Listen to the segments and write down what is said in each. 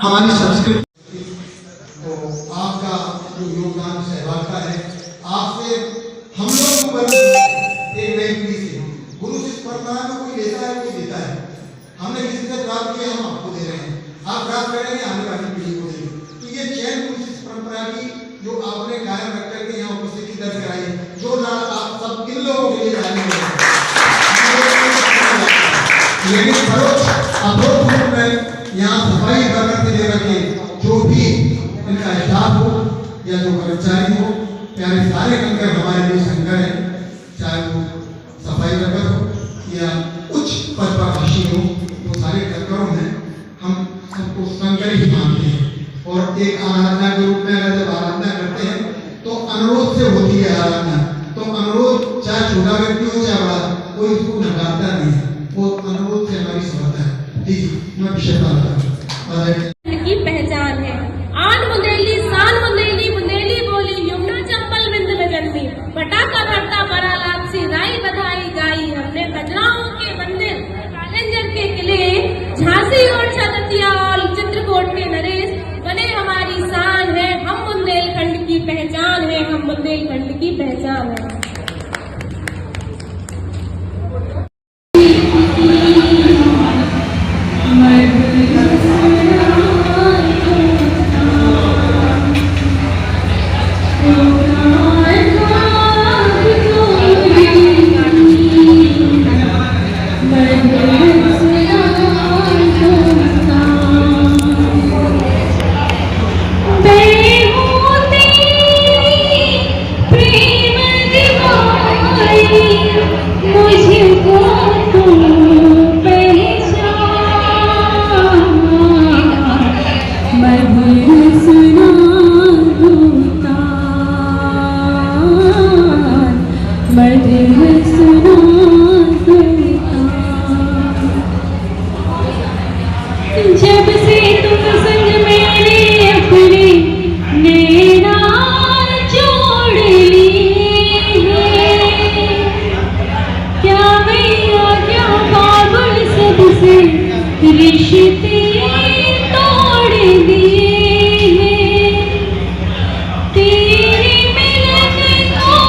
हमारी संस्कृति। तो आपका जो योगदान सहभागिता है, आपसे हम लोग को एक नई पीढ़ी से गुरु शिष्य परंपरा में कोई लेता है, कोई देता है। हमने किसी से प्राप्त किया, हम आपको दे रहे हैं, आप प्राप्त करेंगे, आने वाली पीढ़ी को देंगे। तो ये चैन गुरु शिष्य परंपरा की जो आपने कायम रख करके यहाँ उपस्थिति दर्ज कराई, जो लाल आप सब इन लोगों के लिए जाने लेकिन अप्रोच रूप में यहाँ सफाई करते दे रखे, जो भी इनका स्टाफ हो या जो कर्मचारी हो, प्यारे सारे कंकर हमारे लिए शंकर है, चाहे वो सफाई वर्कर हो या उच्च पद पर हासिल हो, वो सारे कंकरों में हम सबको शंकर ही मानते हैं। और एक आराधना के रूप में अगर जब आराधना करते हैं तो अनुरोध से होती है आराधना। तो अनुरोध चाहे छोटा व्यक्ति हो चाहे बड़ा, कोई उसको नकारता नहीं है, वो अनुरोध से हमारी समझता है। जी मैं विषय की पहचान है। आन मुंदेली शान मुंदेली मुंदेली बोली, यमुना चंपल बिंद में जन्मी, पटाखा भरता बड़ा लापसी, राई बधाई गाई हमने खजुराहो के मंदिर, कालिंजर के किले, झांसी और छतरपुर और चित्रकूट के नरेश बने हमारी शान है। हम बुंदेलखंड की पहचान है, हम बुंदेलखंड की पहचान है। जब से तुम संग मेरे अपने नैना जोड़ लिए, क्या भैया क्या पागल सबसे रिश्ते तोड़ दिए। तेरे मिलन को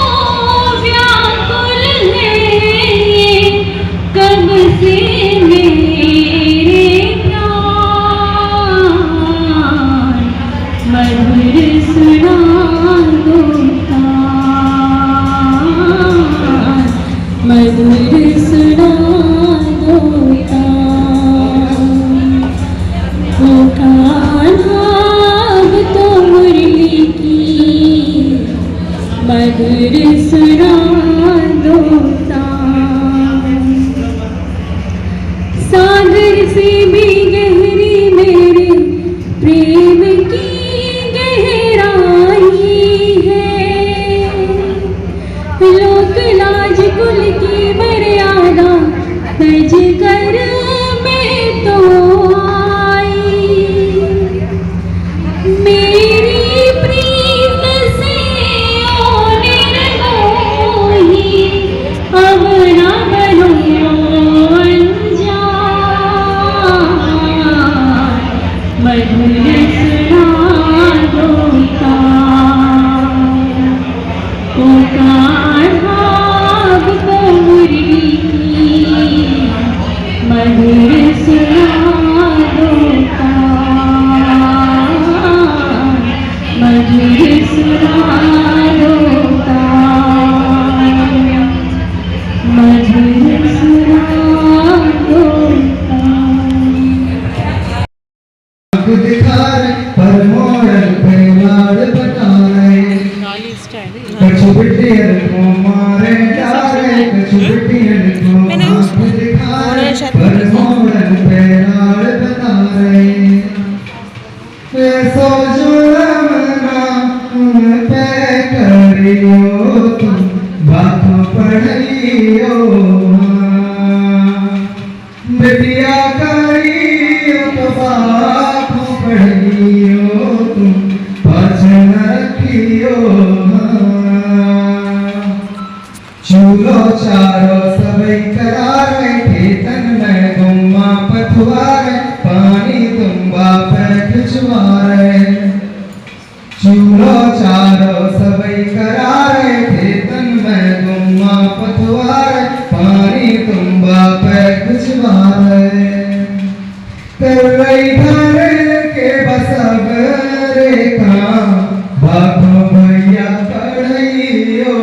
व्याकुल है कब से मधुर सुना दोता, पुकार भाव तो मुरली की, मधुर सुना दोता। सागर से भी गहरी मेरे प्रेम की गहराई है, लोक लाज कुल की मर्यादा तज कर मैं तो आई। मेरी प्रीत से ओ निर्मोही, अब न बनो अनजान, मधुर सुना दोता, पुकार भाव को मुरली की, मधुर सुना दोता, मधुर सुना दोता, मधुर सुना दोता। दिखार पर मोड़ल पे लाड़ बताए, कछु बिटियन को मारे डारे, कछु बिटियन को आँख दिखाए पर मोड़ल पे लाड़ बताए। ऐसो जुलमना उन पे करियो तुम, बातों पढ़ियो बिटिया करियो तो बातों पढ़ियो। कई घर के बसब रे काम बाखो भैया पढ़इयो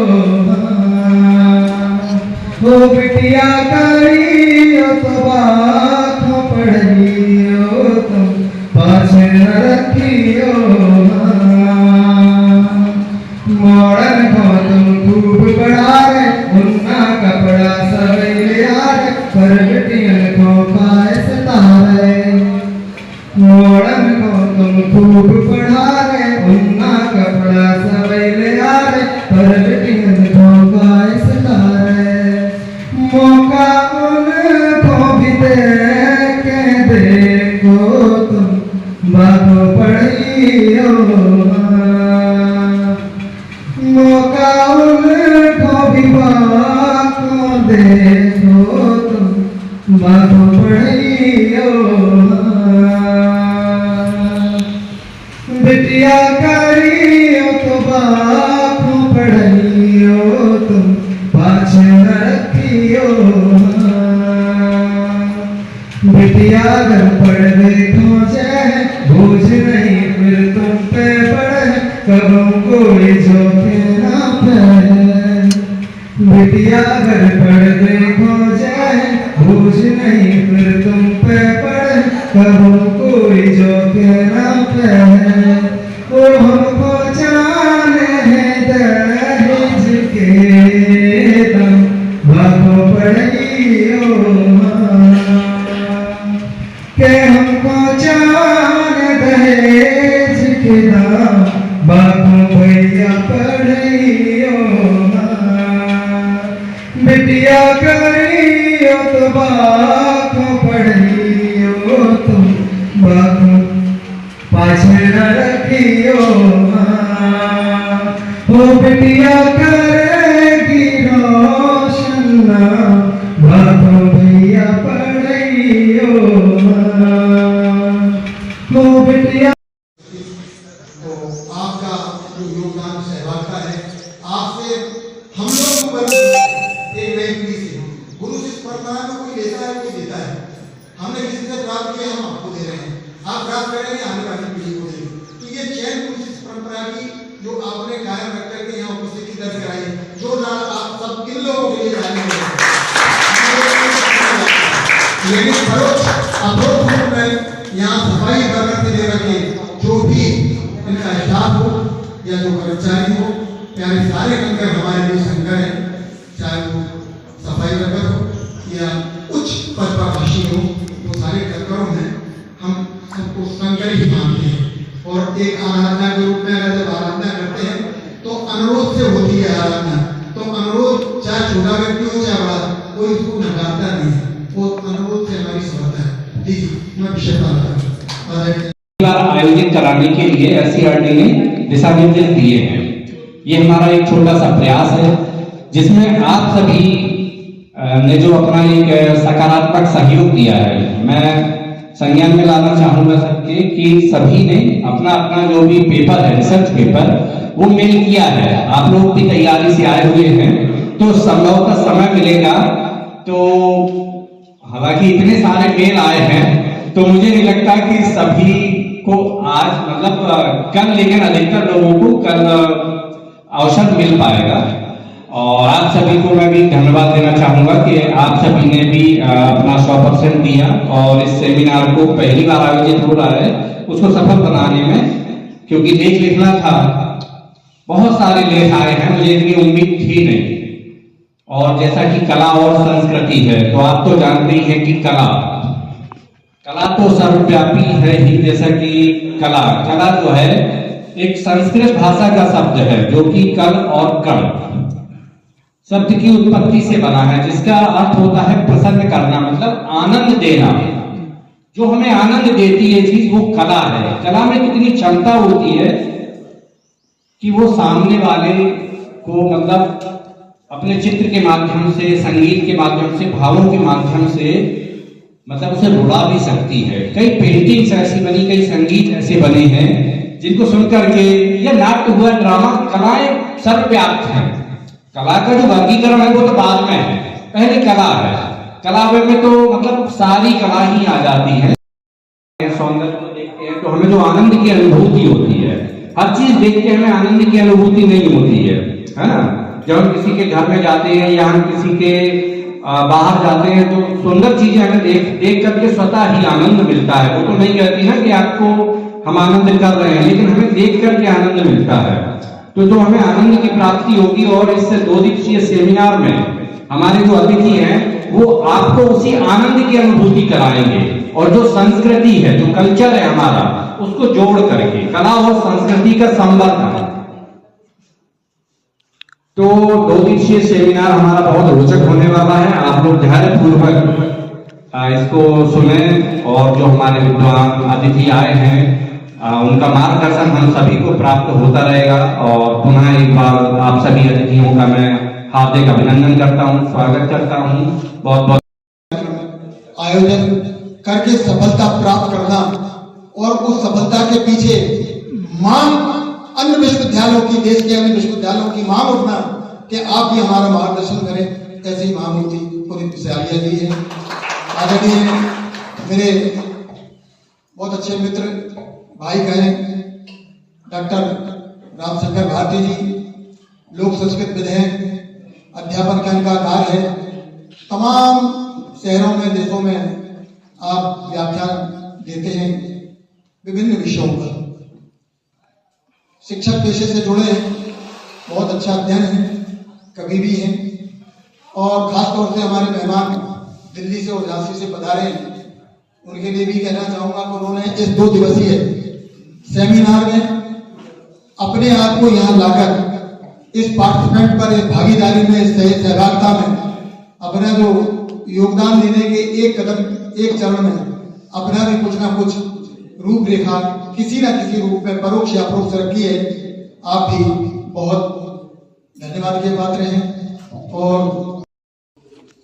हो बिटिया करियो तो बाखो पढ़इयो तुम पाछे न रखियो मॉडर्न को तुम खूब बढ़ावे उन्ना कपड़ा सवेरे आरे पर बिटियन को पाए सतावे मॉडर्न को तुम खूब बढ़ावे उन्ना कपड़ा सवेरे आरे पर बिटियन को पाए सतावे मौका उनको भी दे के देखो तुम बातो पढ़ियो मौका उनको भी बाको देखो तुम बातो पढ़ियो बिटिया करियो तो बाको पढ़ियो तुम पाछे न रखियो बिटिया अगर पढ़ देखो जाए बोझ नहीं फिर तुम पे पढ़े कबों कोई जोखे ना पड़े बिटिया अगर पढ़ देखो जाए बोझ नहीं फिर तुम पे पढ़े कबों कोई जोखे ना पड़े ओ हमको जाने हैं दहेज के दम बाको पढ़ियो के हमको जान दहेज के दाम बाबू भैया पढ़ियो बिटिया करियो तो बाको पढ़ियो तुम बाको पाछे न रखियो ओ बिटिया करेगी रोशन बाको भैया पढ़ियो ओ बिटिया तो आपका जो योगदान सहभागिता है आपसे हम लोग को एक नई पीढ़ी से गुरु शिष्य परंपरा में कोई लेता है कोई देता है हमने किसी से प्राप्त किया हम आपको दे रहे हैं आप प्राप्त कर रहे हैं आने वाली पीढ़ी को देंगे तो ये चैन गुरु शिष्य परंपरा की जो आपने कायम रख करके यहाँ उपस्थिति दर्ज कराई है जो लाल आप सब इन लोगों के लिए जाने लेकिन परोक्ष अप्रोक्ष रूप में यहाँ सफाई वर्कर से लेकर के जो भी इनका स्टाफ हो या जो कर्मचारी हो प्यारे सारे कंकर हमारे लिए संकर हैं चाहे वो सफाई वर्कर हो या उच्च पद पर भाषी हो वो सारे कंकरों में हम सबको संकर ही मानते हैं और एक आराधना के रूप में अगर जब आराधना करते हैं तो अनुरोध से होती है आराधना तो अनुरोध चाहे छोटा व्यक्ति हो चाहे बड़ा कोई उसको नकारता नहीं है वो अनुरोध से हमारी समझता है जी मैं विषय आयोजित कराने के लिए एससीईआरटी ने दिशा निर्देश दिए हैं। ये हमारा एक छोटा सा प्रयास है जिसमें आप सभी ने जो अपना एक सकारात्मक सहयोग दिया है मैं संज्ञान में लाना चाहूंगा सबके कि सभी ने अपना अपना जो भी पेपर है रिसर्च पेपर वो मेल किया है। आप लोग भी तैयारी से आए हुए हैं तो संभवतः समय मिलेगा तो हालांकि इतने सारे मेल आए हैं तो मुझे नहीं लगता कि सभी को आज मतलब कल लेकिन अधिकतर लोगों को कल अवसर मिल पाएगा और आप सभी को मैं भी धन्यवाद देना चाहूंगा कि आप सभी ने भी अपना 100% दिया और इस सेमिनार को पहली बार आयोजित हो रहा है उसको सफल बनाने में क्योंकि लेख लिखना था बहुत सारे लेख आए हैं मुझे इतनी उम्मीद थी नहीं और जैसा कि कला और संस्कृति है तो आप तो जानते ही हैं कि कला तो सर्वव्यापी है ही जैसा कि कला जो है एक संस्कृत भाषा का शब्द है जो कि कल और कण शब्द की उत्पत्ति से बना है जिसका अर्थ होता है प्रसन्न करना मतलब आनंद देना जो हमें आनंद देती है चीज वो कला है। कला में कितनी क्षमता होती है कि वो सामने वाले को मतलब अपने चित्र के माध्यम से संगीत के माध्यम से भावों के माध्यम से मतलब उसे रुला भी सकती है। कई पेंटिंग्स ऐसी बनी कई संगीत ऐसे बने हैं जिनको सुनकर के यह नाट्य हुआ ड्रामा कलाएं सर्वव्याप्त हैं। कला का जो वर्गीकरण है वो तो बाद में है पहले कला है। कला में तो मतलब सारी कला ही आ जाती है। सौंदर्य को देखते हैं तो हमें जो आनंद की अनुभूति होती है, हर चीज देख के हमें आनंद की अनुभूति नहीं होती है ना। जब हम किसी के घर में जाते हैं या हम किसी के बाहर जाते हैं तो सुंदर चीजें हमें देख करके स्वतः ही आनंद मिलता है। वो तो नहीं कहती ना कि आपको हम आनंद कर रहे हैं, लेकिन हमें देख करके आनंद मिलता है। तो जो हमें आनंद की प्राप्ति होगी, और इस 2 दिवसीय सेमिनार में हमारे जो अतिथि हैं वो आपको उसी आनंद की अनुभूति कराएंगे, और जो संस्कृति है, जो कल्चर है हमारा, उसको जोड़ करके कला और संस्कृति का संबंध। तो 2 दिवसीय सेमिनार हमारा बहुत रोचक होने वाला है। आप लोग धैर्यपूर्वक इसको सुने, और जो हमारे विद्वान अतिथि आए हैं उनका मार्गदर्शन हम सभी को प्राप्त होता रहेगा। और पुनः एक बार आप सभी अतिथियों का मैं हार्दिक अभिनंदन करता हूं, स्वागत करता हूं। बहुत बहुत आयोजन करके सफलता प्राप्त करना, और उस सफलता के पीछे मांग, अन्य विश्वविद्यालयों की, देश के अन्य विश्वविद्यालयों की मांग उठना कि आप भी हमारा मार्गदर्शन करें। ऐसी ही महामूर्ति पुनीत विशालिया जी है, आदरणीय मेरे बहुत अच्छे मित्र भाई कहें डॉक्टर रामशंकर भारती जी, लोक संस्कृतविद हैं, अध्यापन का इनका कार्य है। तमाम शहरों में, देशों में आप व्याख्यान देते हैं विभिन्न विषयों पर। शिक्षक पेशे से जुड़े हैं, बहुत अच्छा अध्ययन है, कभी भी है। और खासतौर से हमारे मेहमान दिल्ली से और झांसी से पधारे हैं, उनके लिए भी कहना चाहूंगा कि उन्होंने इस 2 दिवसीय सेमिनार में अपने आप को यहाँ लाकर इस पार्टिसिपेंट पर, इस भागीदारी में, इस सहभागिता में अपना जो योगदान देने के एक कदम, एक चरण में अपना भी कुछ ना कुछ रूपरेखा किसी ना किसी रूप में परोक्ष या परोक्ष रखी है। आप भी बहुत धन्यवाद के पात्र हैं। और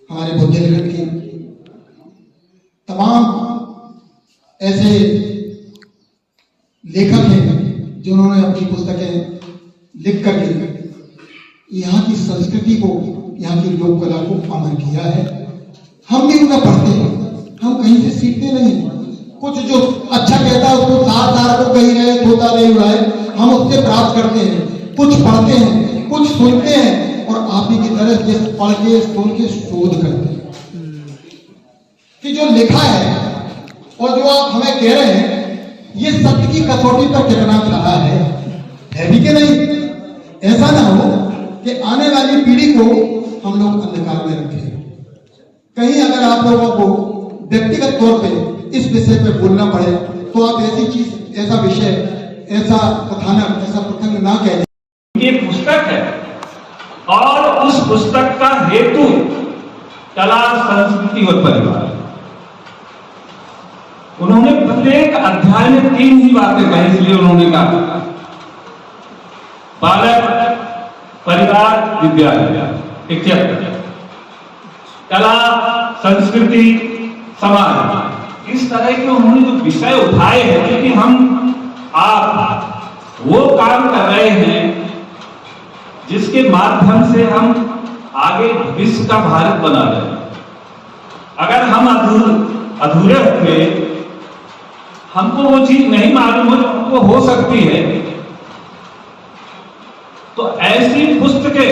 हमारे बुंदेलखंड के तमाम ऐसे लेखक हैं जिन्होंने अपनी पुस्तकें लिख करके यहाँ की संस्कृति को, यहाँ की लोक कला को अमर किया है। हम भी उन्हें पढ़ते हैं, हम कहीं से सीखते नहीं। कुछ जो अच्छा कहता है उसको सार को कहीं रहे, तोता नहीं उड़ाए, हम उससे प्राप्त करते हैं। कुछ पढ़ते हैं, कुछ सुनते हैं, और आप ही की तरह से पढ़ के, सुन के शोध करते हैं कि जो लिखा है और जो आप हमें कह रहे हैं, ये सत्य की कसौटी पर कितना खरा है भी कि नहीं। ऐसा ना हो कि आने वाली पीढ़ी को हम लोग अंधकार में रखें। कहीं अगर आप लोगों को व्यक्तिगत तौर पे इस विषय पे बोलना पड़े तो आप ऐसी चीज, ऐसा विषय, ऐसा कथानक, ऐसा प्रसंग ना कह दें। ये पुस्तक है, और उस पुस्तक का हेतु कला, संस्कृति और परिवार। उन्होंने प्रत्येक अध्याय में 3 ही बातें कही, इसलिए उन्होंने कहा बालक, परिवार, विद्यालय। एक चैप्टर कला, संस्कृति, समाज। इस तरह के उन्होंने जो विषय उठाए हैं, क्योंकि हम आप वो काम कर रहे हैं जिसके माध्यम से हम आगे विश्व का भारत बना रहे हैं। अगर हम अधूरे हुए, हमको वो चीज नहीं मालूम हो जो हमको हो सकती है, तो ऐसी पुस्तकें,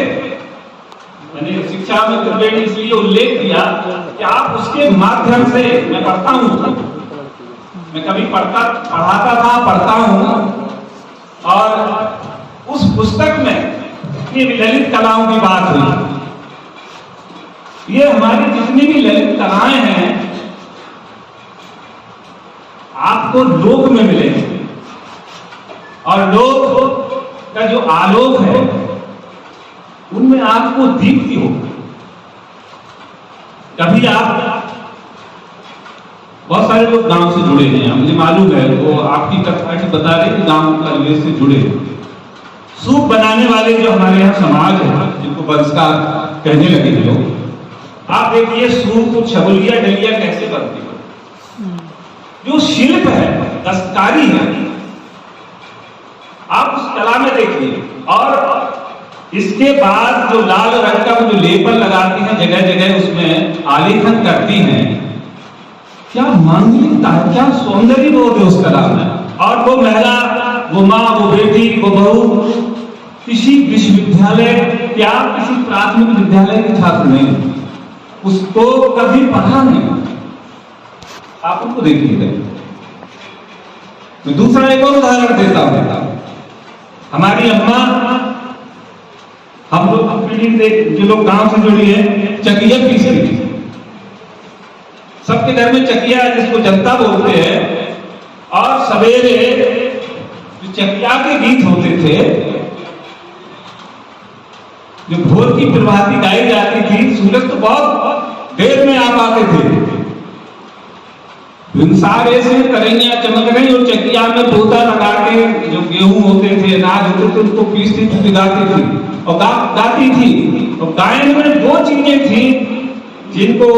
मैंने शिक्षा में त्रिवेणी इसलिए उल्लेख किया कि आप उसके माध्यम से, मैं पढ़ता हूं, मैं कभी पढ़ाता था, पढ़ता हूं, और उस पुस्तक में ये ललित कलाओं की बात हुई। ये हमारी जितनी भी ललित कलाएं हैं आपको लोक में मिलेंगे, और लोक का जो आलोक है उनमें आपको दीप्ति होगी। कभी आप, बहुत सारे लोग गांव से जुड़े हैं, मुझे मालूम है, वो आपकी कथा की बता रहे कि गांव परिवेश से जुड़े। सूप बनाने वाले जो हमारे यहाँ समाज है, जिनको बंसकार कहने लगे लोग, आप देखिए सूप, छबुलिया, डलिया कैसे बनती है। जो शिल्प है, दस्तकारी है, आप उस कला में देखिए। और इसके बाद जो लाल रंग का जो लेपन लगाती हैं, जगह जगह उसमें आलेखन करती हैं, क्या मांगलिकता है, क्या सौंदर्य बोध है उस कला में। और वो महिला, वो माँ, वो बेटी, वो बहू किसी विश्वविद्यालय या किसी प्राथमिक विद्यालय की छात्र नहीं, उसको कभी पढ़ा नहीं। आप उनको देखिएगा। मैं दूसरा एक और उदाहरण देता हूं। हमारी अम्मा, हम लोग पीढ़ी से जो लोग गांव से जुड़ी है, चकिया पीसती थी। सबके घर में चकिया, जिसको जनता बोलते हैं। और सवेरे जो चकिया के गीत होते थे, जो भोर की प्रभाती गाई जाती थी, सूरज तो बहुत देर में आ पाते थे। सारे से करेंगे चमक रही और चकिया में तोता लगा के जो गेहूं होते थे, अनाज होते थे, उसको पीसती थी, गाती थी और गाती थी। और गायन में दो चीजें थी जिनको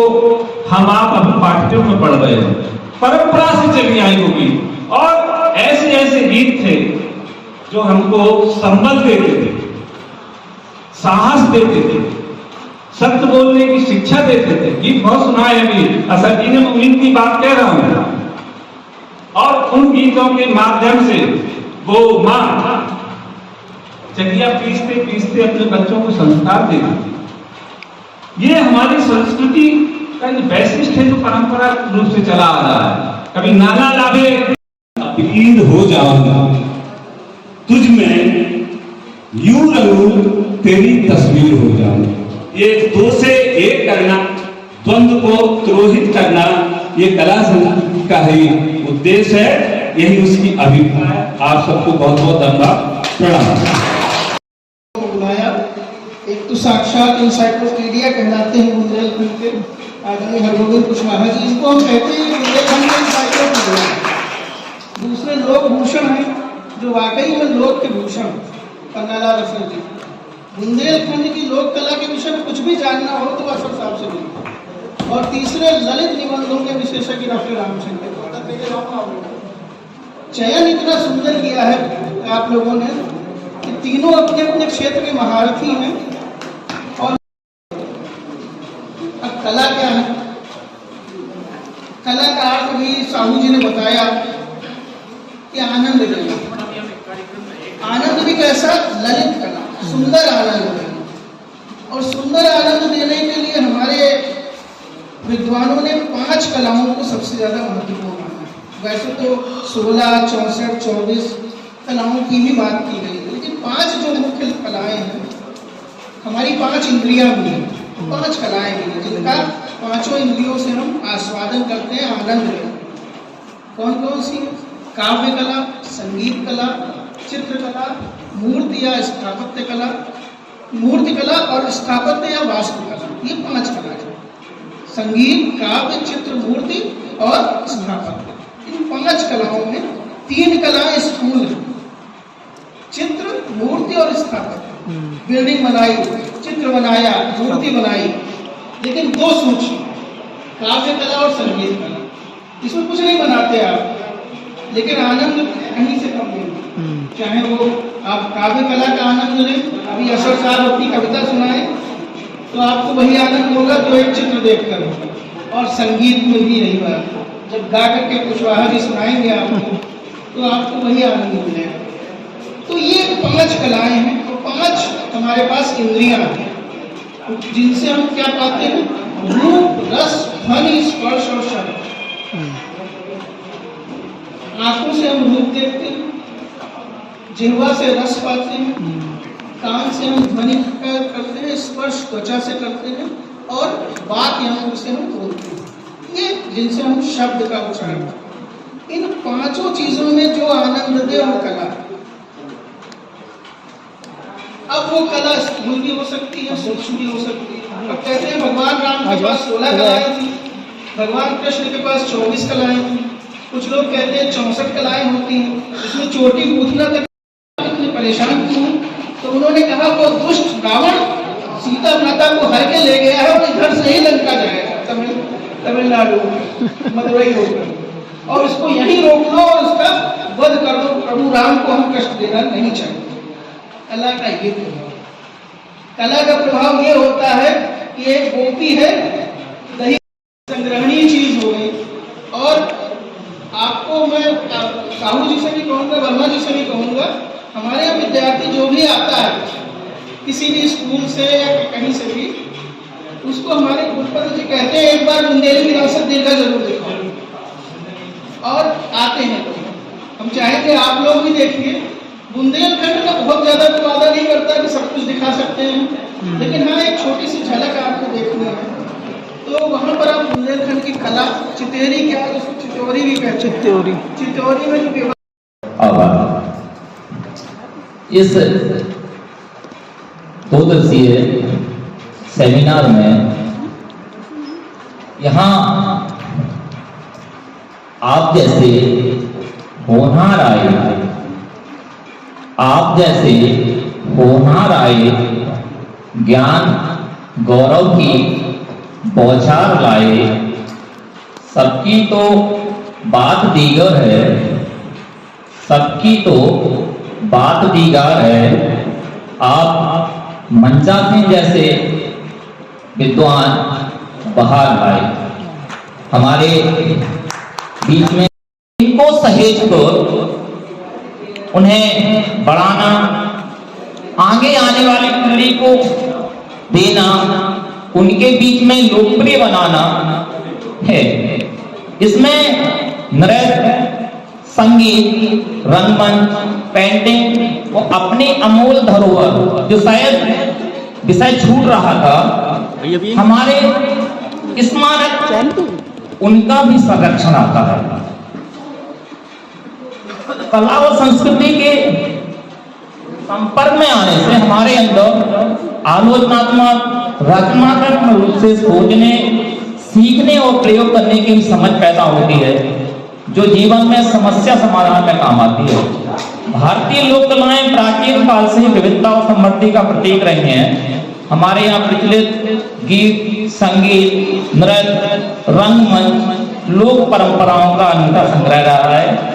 हम आप अभी पाठ्यक्रम में पढ़ रहे हैं, परंपरा से चली आई होगी। और ऐसे ऐसे गीत थे जो हमको संबल देते थे, साहस देते थे, सत्य बोलने की शिक्षा देते थे। गीत बहुत सुनाए अभी असर जी ने, मैं उनकी बात कह रहा हूं। और उन गीतों के माध्यम से वो माँ चकिया पीसते पीसते अपने बच्चों को संस्कार देती थी। ये हमारी संस्कृति का वैशिष्ट है जो परंपरा रूप से चला आ रहा है। कभी नाना लाभे अपील हो जाऊंगा तुझ में, यूं रंगूं तेरी तस्वीर हो जाऊंगा। ये दो से एक करना, द्वंद्व को त्रोहित करना, ये कला संस्कृति का ही उद्देश्य है, यही उसकी अभिप्राय। आप सबको बहुत बहुत धन्यवाद, प्रणाम। बुलाया, एक तो साक्षात इंसाइक्लोपीडिया कहलाते हैं बुंदेलखंड के आदरणीय हरगोविंद कुशवाहा जी, इसको हम कहते हैं बुंदेलखंड के इंसाइक्लोपीडिया। दूसरे लोक भूषण हैं जो वाकई में लोक के भूषण, पन्नालाल अफसर जी। बुंदेलखंड की लोक कला के विषय में कुछ भी जानना हो तो अफसर साहब से मिलिए। और तीसरे ललित निबंधों के विशेषज्ञ डॉक्टर रामचंद्र। चयन इतना सुंदर किया है आप लोगों ने कि तीनों अपने अपने क्षेत्र के महारथी हैं। और अब कला क्या है, कला का अर्थ भी साहू जी ने बताया कि आनंद देना। आनंद भी कैसा, ललित कला, सुंदर आनंद देना। और सुंदर आनंद देने के लिए हमारे विद्वानों ने 5 कलाओं को सबसे ज्यादा महत्वपूर्ण माना। वैसे तो 16, 64, 24 कलाओं की भी बात की गई, लेकिन 5 जो मुख्य कलाएं हैं, हमारी 5 इंद्रियां भी हैं, 5 कलाएं भी हैं जिनका 5 इंद्रियों से हम आस्वादन करते हैं, आनंद लेते हैं। कौन कौन सी? काव्य कला, संगीत कला, चित्रकला, मूर्ति या स्थापत्य कला, मूर्ति कला और स्थापत्य या वास्तुकला। ये 5 कला है। संगीत, काव्य, चित्र, मूर्ति और स्थापत्य। इन 5 कलाओं में 3 कलाएं स्थूल हैं, चित्र, मूर्ति और स्थापत्य। बिल्डिंग बनाई, चित्र बनाया, मूर्ति बनाई, लेकिन 2 सूक्ष्म, काव्य कला और संगीत कला। इसमें कुछ नहीं बनाते आप, लेकिन आनंद कहीं से कम नहीं। चाहे वो आप काव्य कला का आनंद लें, अभी अशर साहब अपनी कविता सुनाए तो आपको वही आनंद होगा जो एक चित्र देखकर होगा। और संगीत में भी यही बात, जब गा करके कुशवाहा जी सुनाएंगे आपको तो आपको वही आनंद मिलेगा। तो ये 5 कलाएं हैं और 5 हमारे पास इंद्रियां हैं जिनसे हम क्या पाते हैं, रूप, रस, ध्वनि, स्पर्श और शब्द। आंखों से हम रूप देखते हैं, जिह्वा से रस पाते हैं, कान से हम ध्वनि करते हैं, स्पर्श त्वचा से करते हैं और वाक यंत्र से हम बोलते हैं, ये जिनसे हम शब्द का उच्चारण करते हैं। इन 5 चीजों में जो आनंद दे वो कला। अब वो कला स्थूल भी हो सकती है, सूक्ष्म भी हो सकती है। अब कहते हैं भगवान राम के पास 16 कलाएं थी, भगवान कृष्ण के पास 24 कलाएं थी। कुछ लोग कहते हैं 64 कलाएं होती हैं। इसमें चोटी पूछना तक इतने परेशान क्यों? तो उन्होंने कहा वो दुष्ट रावण सीता माता को हर के ले गया है और इधर से ही लंका जाएगा, तमिलनाडु मदुरई होकर, और इसको यहीं रोक लो और उसका वध कर दो। प्रभु राम को हम कष्ट देना नहीं चाहिए। कला का ये प्रभाव, कला का प्रभाव ये होता है कि एक गोपी है, दही संग्रहणीय चीज हो गई आपको मैं साहू जी से भी कहूँगा, वर्मा जी से भी कहूँगा, हमारे यहाँ विद्यार्थी जो भी आता है किसी भी स्कूल से या कहीं से भी, उसको हमारे कुलपति जी कहते हैं एक बार बुंदेली विरासत दीर्घा जरूर देखो, और आते हैं तो हम चाहेंगे आप लोग भी देखिए। बुंदेलखंड का बहुत ज्यादा तो वादा नहीं करता कि सब कुछ दिखा सकते हैं, लेकिन हाँ एक छोटी सी झलक आपको देखनी है, तो वहाँ पर आप बुंदेलखंड की कला, चितेरी क्या है, उसको चितौरी भी कहते हैं, चितौरी में जो इस 2 दिवसीय सेमिनार में यहाँ आप जैसे होनहार आए, आप जैसे होनहार आए, ज्ञान गौरव की बौछार लाए, सबकी तो बात दीगर है, सबकी तो बात दीगर है। आप मंचा सिंह जैसे विद्वान बाहर आए हमारे बीच में, इनको सहेज कर उन्हें बढ़ाना, आगे आने वाली पीढ़ी को देना, उनके बीच में लोकप्रिय बनाना है। इसमें नृत्य, संगीत, रंगमंच, पेंटिंग वो अपनी अमूल धरोहर जो शायद विषय छूट रहा था, हमारे स्मारक उनका भी संरक्षण आता है। कला और संस्कृति के संपर्क में आने से हमारे अंदर आलोचनात्मक, रचनात्मक रूप से सोचने, सीखने और प्रयोग करने की समझ पैदा होती है, जो जीवन में समस्या समाधान में काम आती है। भारतीय लोक कलाएं प्राचीन काल से विविधता और समृद्धि का प्रतीक रही हैं। हमारे यहाँ प्रचलित गीत, संगीत, नृत्य, रंगमंच लोक परंपराओं का अनूठा संग्रह रहा है,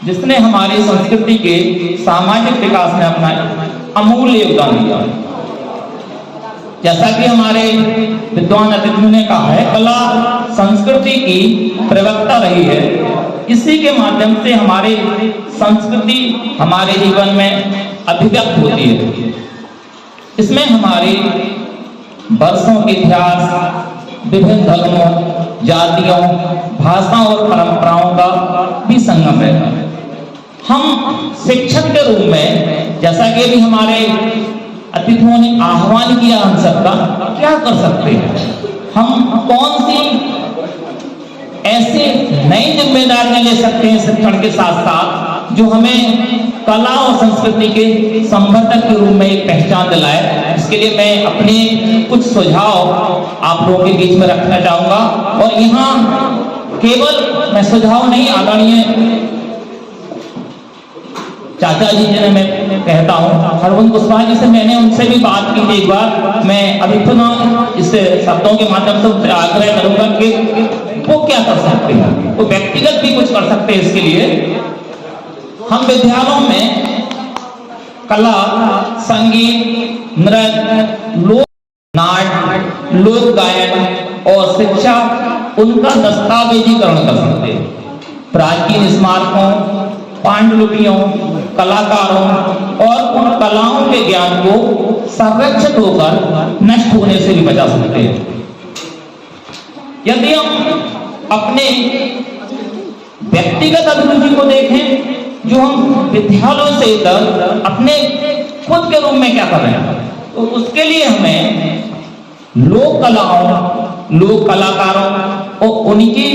जिसने हमारी संस्कृति के सामाजिक विकास में अपना अमूल्य योगदान दिया। जैसा कि हमारे विद्वान अतिथियों ने कहा है, कला संस्कृति की प्रवक्ता रही है। इसी के माध्यम से हमारी संस्कृति हमारे जीवन में अभिव्यक्त होती है। इसमें हमारे वर्षों के इतिहास, विभिन्न धर्मों, जातियों, भाषाओं और परंपराओं का भी संगम रहता है। हम शिक्षक के रूप में, जैसा कि भी हमारे अतिथियों ने आह्वान किया हम सबका, क्या कर सकते हैं? हम कौन सी ऐसे नई जिम्मेदारियां ले सकते हैं शिक्षण के साथ साथ, जो हमें कला और संस्कृति के संवर्धक के रूप में एक पहचान दिलाए। इसके लिए मैं अपने कुछ सुझाव आप लोगों के बीच में रखना चाहूंगा। और यहाँ केवल मैं सुझाव नहीं, आदरणीय चाचा जी जिन्हें मैं कहता हूँ, हरवंत कुशवाहा जी से मैंने उनसे भी बात की थी एक बार। मैं अभी पुनः इस शब्दों के माध्यम से आग्रह करूंगा कि वो क्या कर सकते हैं, वो व्यक्तिगत भी कुछ कर सकते हैं। इसके लिए हम विद्यालयों में कला, संगीत, नृत्य, लोक नाट्य, लोक गायन और शिक्षा, उनका दस्तावेजीकरण कर सकते हैं। प्राचीन स्मारकों, पांडुलिपियों, कलाकारों और उन कलाओं के ज्ञान को संरक्षित होकर नष्ट होने से भी बचा सकते हैं। यदि हम अपने व्यक्तिगत अभिरुचि को देखें, जो हम विद्यालयों से इधर अपने खुद के रूप में क्या कर रहे हैं, तो उसके लिए हमें लोक कलाओं, लोक कलाकारों और उनकी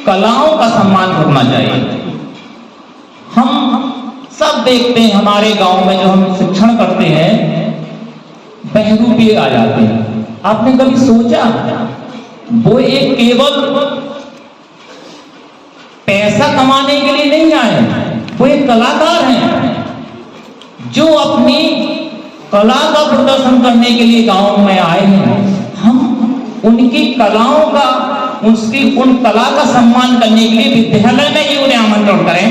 कलाओं का सम्मान करना चाहिए। हम सब देखते हैं हमारे गांव में जो हम शिक्षण करते हैं, बहरूपी आ जाते हैं। आपने कभी सोचा वो एक केवल पैसा कमाने के लिए नहीं आए, वो एक कलाकार हैं जो अपनी कला का प्रदर्शन करने के लिए गांव में आए हैं। हम उनकी कलाओं का, उन कला का सम्मान करने के लिए विद्यालय में ही उन्हें आमंत्रण करें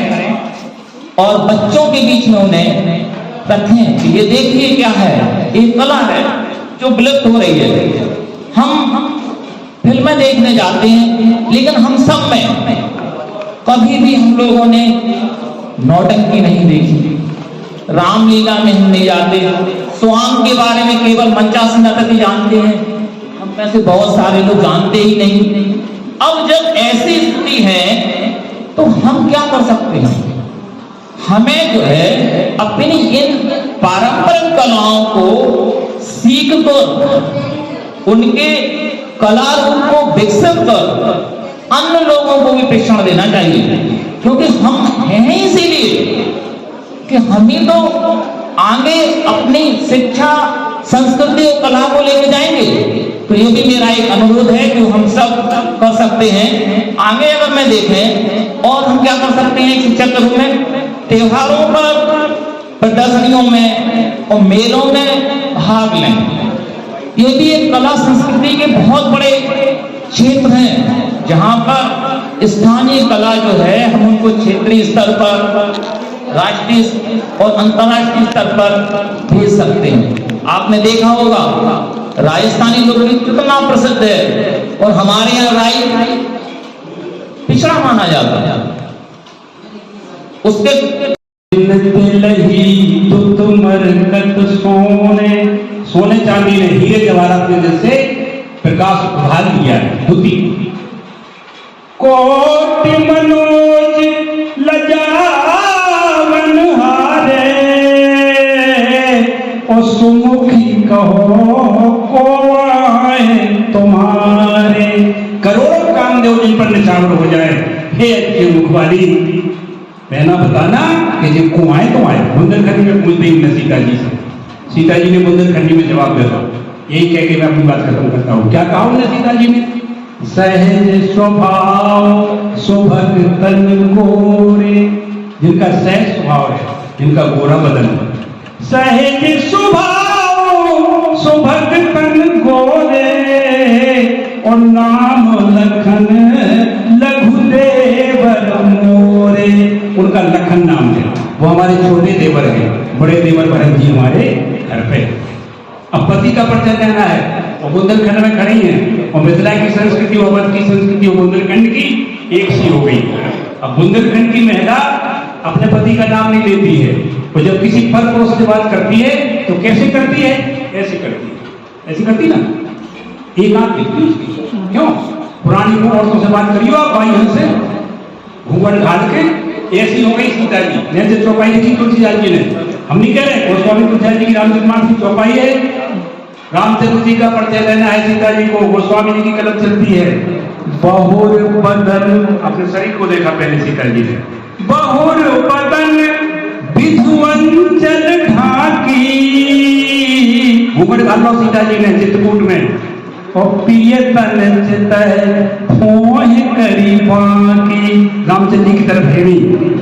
और बच्चों के बीच में उन्हें रखें कि ये देखिए क्या है, एक कला है जो विलुप्त हो रही है। हम फिल्में देखने जाते हैं, लेकिन हम सब में कभी भी हम लोगों ने नौटंकी नहीं देखी, रामलीला में हम नहीं जाते, स्वांग के बारे में केवल मंचासन नाटक जानते हैं, हम में से बहुत सारे लोग जानते ही नहीं। अब जब ऐसी स्थिति है तो हम क्या कर सकते हैं? हमें जो है अपनी इन पारंपरिक कलाओं को सीख कर उनके कला रूप को विकसित कर अन्य लोगों को भी प्रशिक्षण देना चाहिए, क्योंकि हम हैं इसीलिए कि हम ही तो आगे अपनी शिक्षा, संस्कृति और कला को लेके जाएंगे। तो ये भी मेरा एक अनुरोध है कि हम सब कर सकते हैं। आगे अगर मैं देखें और हम क्या कर सकते हैं शिक्षक के रूप में, त्योहारों पर, प्रदर्शनियों में और मेलों में भाग लें। ये भी एक कला संस्कृति के बहुत बड़े क्षेत्र हैं जहां पर स्थानीय कला जो है हम उनको क्षेत्रीय स्तर पर, राष्ट्रीय और अंतर्राष्ट्रीय स्तर पर भेज सकते हैं। आपने देखा होगा राजस्थानी लोकनृत्य कितना प्रसिद्ध है और हमारे यहाँ राई पिछड़ा माना जाता है। उसके सोने चांदी ने, हीरे जवाहरात ने जैसे प्रकाश उभार लिया है। दुती कोटि मनोज लजावन हारे और सुमुखी कहो को आए तुम्हारे। करोड़ों कामदेव जिन पर निछावर हो जाए, हे अच्छे मुखवाली, पहना बताना कि जो कुआए तो आए। बुंदेलखंडी में पूछते ही सीता जी से, सीता जी ने बुंदेलखंडी में जवाब दिया, यही कह के मैं अपनी बात खत्म करता हूँ। क्या कहा उन्होंने सीता जी ने? सहज स्वभाव सुभग तन गोरे, जिनका सहज स्वभाव है, जिनका गोरा बदन है। सहज स्वभाव सुभग तन गोरे और नाम लखन लघु देवर मोरे। उनका लखन नाम है, वो हमारे छोटे देवर हैं, बड़े देवर भरत जी हमारे घर पे। अब पति का परिचय देना है, वो बुंदेलखंड में खड़ी है और मिथिला की संस्कृति, अवध की संस्कृति और बुंदेलखंड की एक सी हो गई। अब बुंदेलखंड की महिला अपने पति का नाम नहीं लेती है, वो जब किसी पर पुरुष से बात करती है तो कैसे करती है? ऐसे करती है, ऐसी करती ना, एक आंख दिखती उसकी। क्यों? पुरानी औरतों से बात करियो आप भाई हमसे, घूंघट ढाल के ऐसी हो गई सीता जी। जैसे चौपाई देखी तुलसीदास जी ने, हम नहीं कह रहे, गोस्वामी तुलसीदास जी की रामचरितमानस की चौपाई है, रामचंद्र जी का परिचय लेना है सीता जी को, गोस्वामी जी की कलम चलती है। बहुर बदन, अपने शरीर को देखा पहले सीता जी ने, बहुर बदन विधुअंचल ढाकी, घूंघट डाल लो सीता जी ने चित्रकूट में, और प्रिय तन चितय फोह करी बाकी, रामचंद्र जी की तरफ हेवी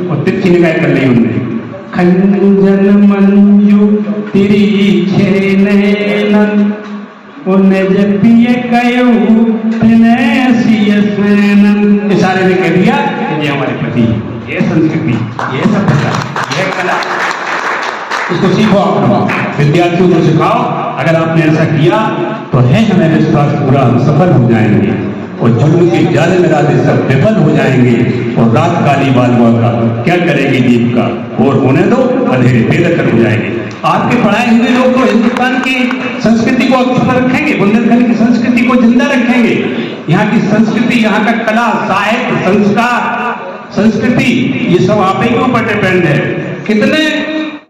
और तिरछी निगाह कर ली उन्होंने। खंजन मंजू तेरी छे नैनन उन्हें जब पिए कयो तिने सिय सेनन। इशारे ने कह दिया कि ये हमारे पति, ये संस्कृति, ये सभ्यता, ये कला, इसको सीखो, आप विद्यार्थियों को सिखाओ। अगर आपने ऐसा किया तो है हमें विश्वास पूरा, हम सफल हो जाएंगे और जुल्म के जाले में राधे सब विफल हो जाएंगे और रात काली बालुआ का क्या करेगी दीप का, और होने दो अंधेरे बेदखल हो जाएंगे। आपके पढ़ाए हुए लोग तो हिंदुस्तान की संस्कृति को अक्षुण्ण रखेंगे, बुंदेलखंड की संस्कृति को जिंदा रखेंगे। यहाँ की संस्कृति, यहाँ का कला, साहित्य, संस्कार, संस्कृति, ये सब आप ही के ऊपर डिपेंड है। कितने